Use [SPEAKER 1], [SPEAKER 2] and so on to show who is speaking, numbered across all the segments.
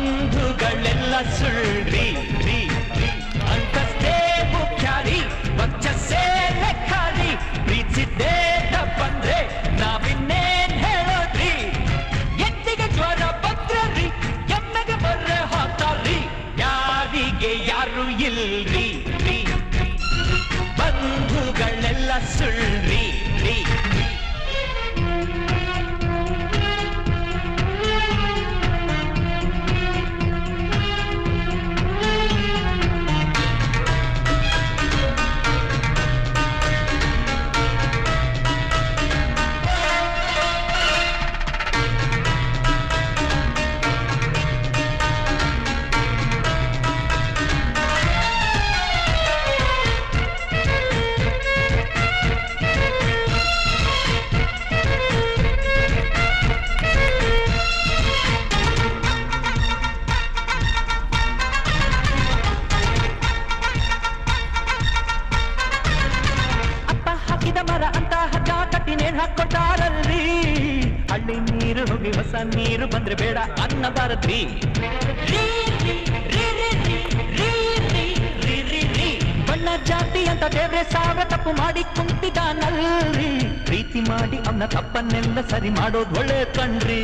[SPEAKER 1] ಬಂಧುಗಳೆಲ್ಲ ಸುಳ್ರಿ ಅಂತಸ್ತೇ ಮುಖ್ಯಾರಿ ವರ್ಚಸ್ಸೇ ಲೆಕ್ಕಾರಿ ಪ್ರೀತಿಸಿದ್ದೇ ತಪ್ಪಂದ್ರೆ ನಾವಿನ್ನೇನ್ ಹೇಳೋದ್ರಿ ಎತ್ತಿಗೆ ಜ್ವರ ಭದ್ರರಿ ಎಮ್ಮೆಗೆ ಬರ್ರೆ ಹಾಕ್ತಾರ್ರಿ ಯಾರಿಗೆ ಯಾರು ಇಲ್ರಿ ಬಂಧುಗಳೆಲ್ಲ ಸುಳ್ರಿ ಹಾಕೊಟ್ಟಾರಲ್ರಿ ಹಳ್ಳಿ ನೀರು ಹೋಗಿ ಹೊಸ ನೀರು ಬಂದ್ರೆ ಬೇಡ ಅನ್ನ ಬಾರದ್ರಿ ಬಣ್ಣ ಜಾತಿ ಅಂತ ದೇವ್ರೆ ಸಾವಿರ ತಪ್ಪು ಮಾಡಿ ಕುಂತಿದಾನಲ್ರಿ ಪ್ರೀತಿ ಮಾಡಿ ಅವನ ತಪ್ಪನ್ನೆಲ್ಲ ಸರಿ ಮಾಡೋದು ಒಳ್ಳೆ ಕಣ್ರಿ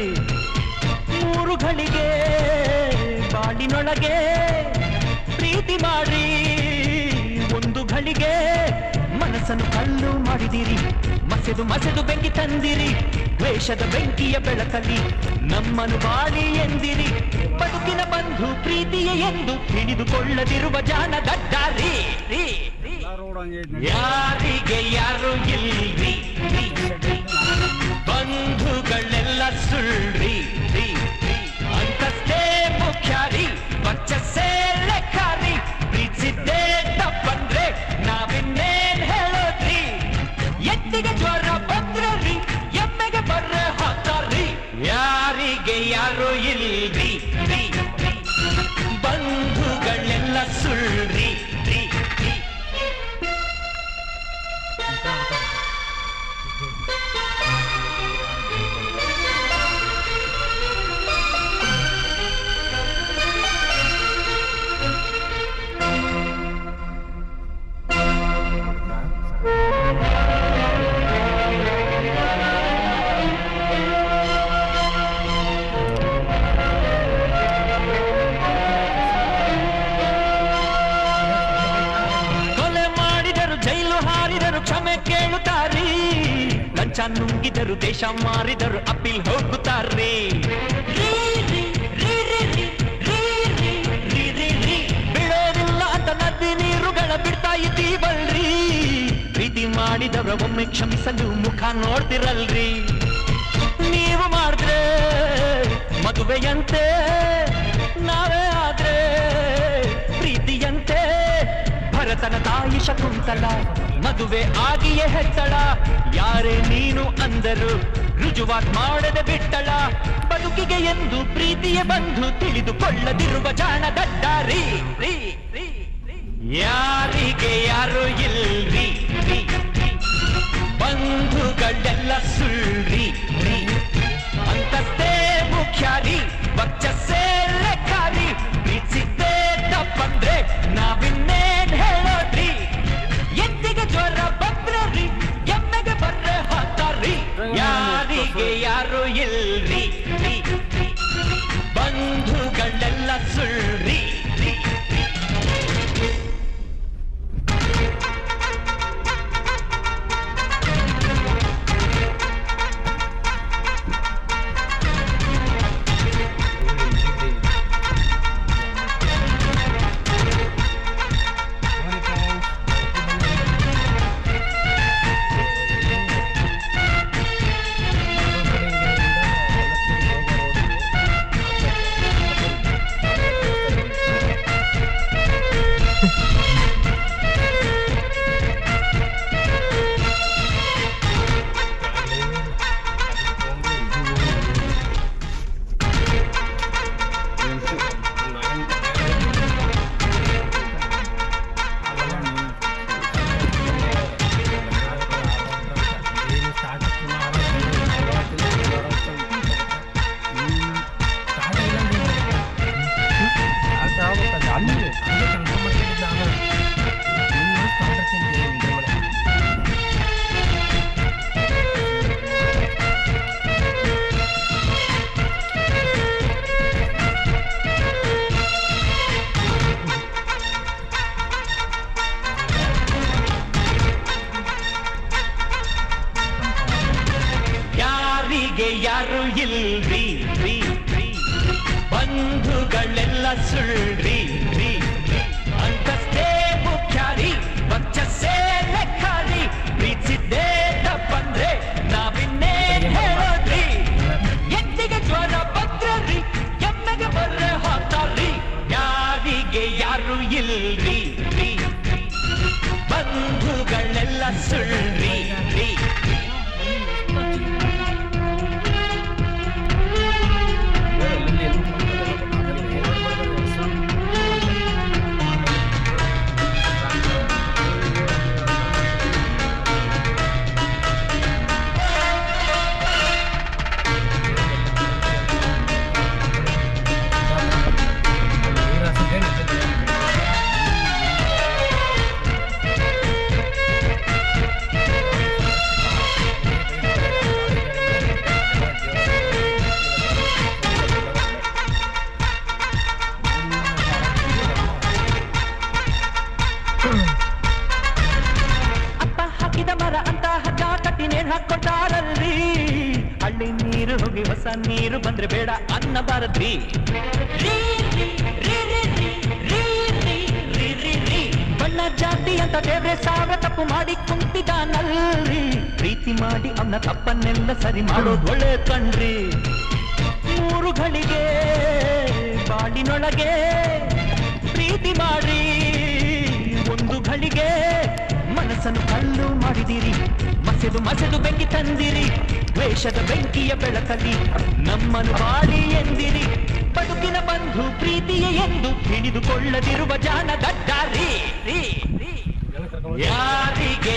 [SPEAKER 1] ಮೂರು ಗಳಿಗೆ ಬಾಳಿನೊಳಗೆ ಪ್ರೀತಿ ಮಾಡಿ ಒಂದು ಗಳಿಗೆ ಮನಸ್ಸನ್ನು ಕಲ್ಲು ಮಾಡಿದಿರಿ ಮಸೆದು ಬೆಂಕಿ ತಂದಿರಿ ದ್ವೇಷದ ಬೆಂಕಿಯ ಬೆಳಕಲ್ಲಿ ನಮ್ಮನ್ನು ಬಾಳಿ ಎಂದಿರಿ ಬದುಕಿನ ಬಂಧು ಪ್ರೀತಿಯ ಎಂದು ಹಿಡಿದುಕೊಳ್ಳದಿರುವ ಜಾಣ ಗಡ್ಡಾರಿ ಯಾರಿಗೆ ಯಾರು ಇಲ್ರಿ ಬಂಧುಗಳೆಲ್ಲ ಸುಳ್ರಿ ಅಂತಸ್ತೇ ಮುಖ್ಯಾರಿ ವರ್ಚಸ್ಸೇ ಲೆಕ್ಕಾರಿ ಪ್ರೀತಿಸಿದ್ದೇ ತಪ್ಪಂದ್ರೆ ನಾವಿನ್ನೇನ್ ಹೇಳೋದ್ರಿ ಎತ್ತಿಗೆ ಜ್ವರ ಭದ್ರರಿ ಎಮ್ಮೆಗೆ ಬರ್ರೆ ಹಾಕ್ತಾರ್ರಿ ಯಾರಿಗೆ ಯಾರು ಇಲ್ರಿ ಬಂಧುಗಳೆಲ್ಲ ಸುಳ್ರಿ ಕ್ಷಮೆ ಕೇಳುತ್ತಾರಿ ಲಂಚ ನುಂಗಿದರು ದೇಶ ಮಾರಿದರು ಅಪ್ಪೀಲ್ ಹೋಗುತ್ತಾರ್ರಿ ಬಿಡೋದಿಲ್ಲ ಅಂತ ನದಿ ನೀರುಗಳ ಬಿಡ್ತಾ ಇದ್ದೀವಲ್ರಿ ಪ್ರೀತಿ ಮಾಡಿದವರ ಒಮ್ಮೆ ಕ್ಷಮಿಸಲು ಮುಖ ನೋಡ್ತಿರಲ್ರಿ ನೀವು ಮಾಡಿದ್ರೆ ಮದುವೆಯಂತೆ ನಾವೇ ಆದ್ರೆ ಪ್ರೀತಿಯಂತೆ ಭರತನ ತಾಯಿ ಶಕುಂತಲ ಮದುವೆ ಆಗಿಯೇ ಹೆತ್ತಳ ಯಾರೇ ನೀನು ಅಂದರು ರುಜುವಾತ್ ಮಾಡದೆ ಬಿಟ್ಟಳ ಬದುಕಿಗೆ ಎಂದು ಪ್ರೀತಿಯ ಬಂಧು ತಿಳಿದುಕೊಳ್ಳದಿರುವ ಜಾಣ ಗಡ್ಡಾರಿ ಯಾರಿಗೆ ಯಾರು ಇಲ್ರಿ ಬಂಧುಗಳೆಲ್ಲ ಸುಳ್ರಿ ಅಂತಸ್ತೇ ಮುಖ್ಯಾರಿ ವರ್ಚಸ್ಸೇ ಲೆಕ್ಕಾರಿ ಪ್ರೀತಿಸಿದ್ದೇ ತಪ್ಪಂದ್ರೆ ನಾವಿನ್ನೇನ್ ಹೇಳೋದ್ರಿ ಎತ್ತಿಗೆ ಜ್ವರ ಭದ್ರರಿ ಎಮ್ಮೆಗೆ ಬರ್ರೆ ಹಾಕ್ತಾರ್ರಿ ಯಾರಿಗೆ ಯಾರು ಇಲ್ರಿ ಬಂಧುಗಳೆಲ್ಲ ಸುಳ್ರಿ ಸುಳ್ರಿ ರೀ ಅಂತಸ್ತೇ ಮುಖ್ಯಾರಿ ವರ್ಚಸ್ಸೇ ಲೆಕ್ಕಾರಿ ಪ್ರೀತಿಸಿದ್ದೇ ತಪ್ಪಂದ್ರೆ ನಾವಿನ್ನೇನ್ ಹೇಳೋದ್ರಿ ಎತ್ತಿಗೆ ಜ್ವರ ಭದ್ರರಿ ಎಮ್ಮೆಗೆ ಬರ್ರೆ ಹಾಕ್ತಾರ್ರಿ ಯಾರಿಗೆ ಯಾರು ಇಲ್ರಿ ರೀ ಬಂಧುಗಳೆಲ್ಲ ಸುಳ್ರಿ ರೀ ಅಪ್ಪ ಹಾಕಿದ ಮರ ಅಂತ ಹಗ್ಗ ಕಟ್ಟಿ ನೇಣು ಹಾಕೊಟ್ಟಾರಲ್ರಿ ಹಳ್ಳಿ ನೀರು ಹೋಗಿ ಹೊಸ ನೀರು ಬಂದ್ರೆ ಬೇಡ ಅನ್ನಬಾರದ್ರಿ ಬಣ್ಣ ಜಾತಿ ಅಂತ ದೇವ್ರೆ ಸಾವಿರ ತಪ್ಪು ಮಾಡಿ ಕುಂತಿದ್ದಾನಲ್ರಿ ಪ್ರೀತಿ ಮಾಡಿ ಅವನ ತಪ್ಪನ್ನೆಲ್ಲ ಸರಿ ಮಾಡೋದು ಒಳ್ಳೆ ಕಣ್ರಿ ಮೂರು ಗಳಿಗೆ ಬಾಳಿನೊಳಗೆ ಪ್ರೀತಿ ಮಾಡಿ ಒಂದು ಘಳಿಗೆ ಮನಸ್ಸನ್ನು ಕಲ್ಲು ಮಾಡಿದಿರಿ ಮಸೆದು ಬೆಂಕಿ ತಂದಿರಿ ದ್ವೇಷದ ಬೆಂಕಿಯ ಬೆಳಕಲಿ ನಮ್ಮನ್ನು ಬಾಳಿ ಎಂದಿರಿ ಬದುಕಿನ ಬಂಧು ಪ್ರೀತಿಯ ಎಂದು ಹಿಡಿದುಕೊಳ್ಳದಿರುವ ಜಾಣ ದಡ್ಡಾರಿ ಯಾರಿಗೆ